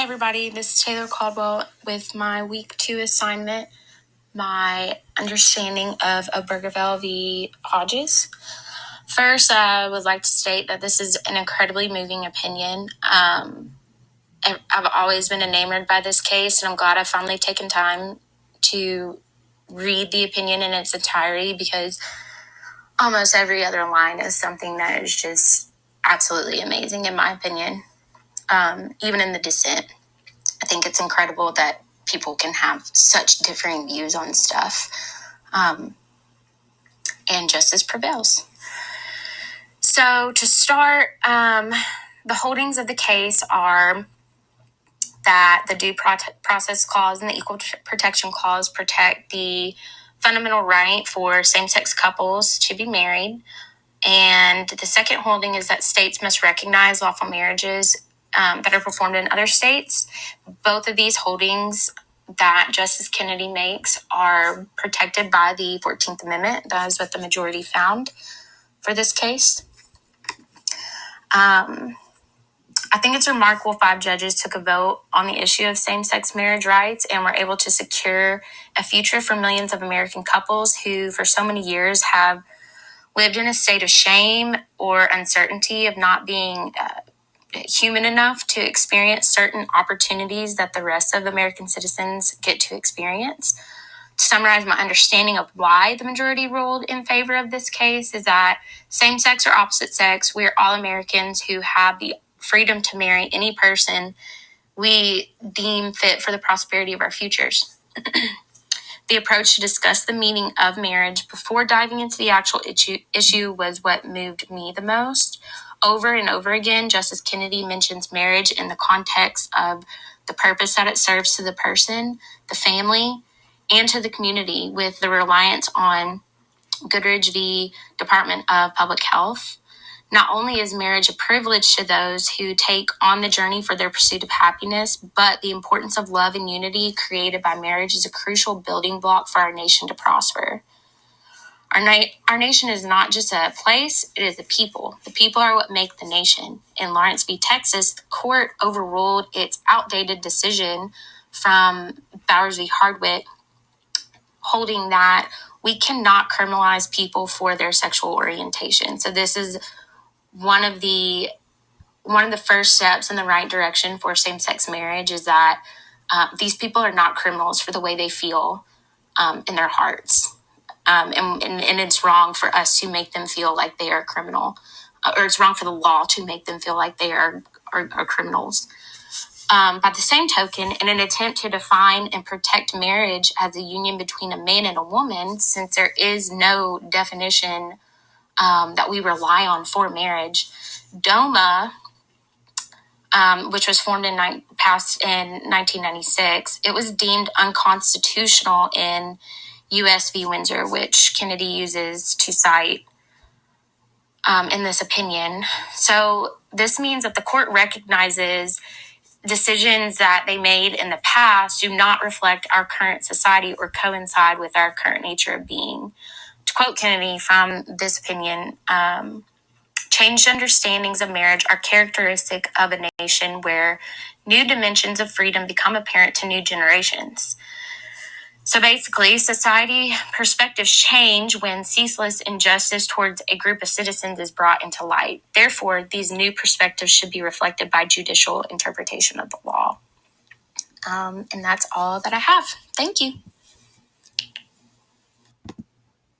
everybody, this is Taylor Caldwell with my week 2 assignment, my understanding of Obergefell v. Hodges. First, I would like to state that this is an incredibly moving opinion. I've always been enamored by this case, and I'm glad I've finally taken time to read the opinion in its entirety, because almost every other line is something that is just absolutely amazing, in my opinion. Even in the dissent, I think it's incredible that people can have such differing views on stuff, and justice prevails. So to start, the holdings of the case are that the Due Process Clause and the Equal Protection Clause protect the fundamental right for same-sex couples to be married. And the second holding is that states must recognize lawful marriages that are performed in other states. Both of these holdings that Justice Kennedy makes are protected by the 14th Amendment. That is what the majority found for this case. I think it's remarkable 5 judges took a vote on the issue of same-sex marriage rights and were able to secure a future for millions of American couples who for so many years have lived in a state of shame or uncertainty of not being human enough to experience certain opportunities that the rest of American citizens get to experience. To summarize my understanding of why the majority ruled in favor of this case is that same-sex or opposite sex, we are all Americans who have the freedom to marry any person we deem fit for the prosperity of our futures. The approach to discuss the meaning of marriage before diving into the actual issue was what moved me the most. Over and over again, Justice Kennedy mentions marriage in the context of the purpose that it serves to the person, the family, and to the community, with the reliance on Goodridge v. Department of Public Health. Not only is marriage a privilege to those who take on the journey for their pursuit of happiness, but the importance of love and unity created by marriage is a crucial building block for our nation to prosper. Our nation is not just a place, it is the people. The people are what make the nation. In Lawrence v. Texas, the court overruled its outdated decision from Bowers v. Hardwick, holding that we cannot criminalize people for their sexual orientation. So this is one of the first steps in the right direction for same-sex marriage, is that these people are not criminals for the way they feel in their hearts. And it's wrong for us to make them feel like they are a criminal, or it's wrong for the law to make them feel like they are criminals. By the same token, in an attempt to define and protect marriage as a union between a man and a woman, since there is no definition that we rely on for marriage, DOMA, which was passed in 1996, it was deemed unconstitutional in U.S. v. Windsor, which Kennedy uses to cite in this opinion. So this means that the court recognizes decisions that they made in the past do not reflect our current society or coincide with our current nature of being. To quote Kennedy from this opinion, changed understandings of marriage are characteristic of a nation where new dimensions of freedom become apparent to new generations. So basically, society perspectives change when ceaseless injustice towards a group of citizens is brought into light. Therefore, these new perspectives should be reflected by judicial interpretation of the law. And that's all that I have. Thank you.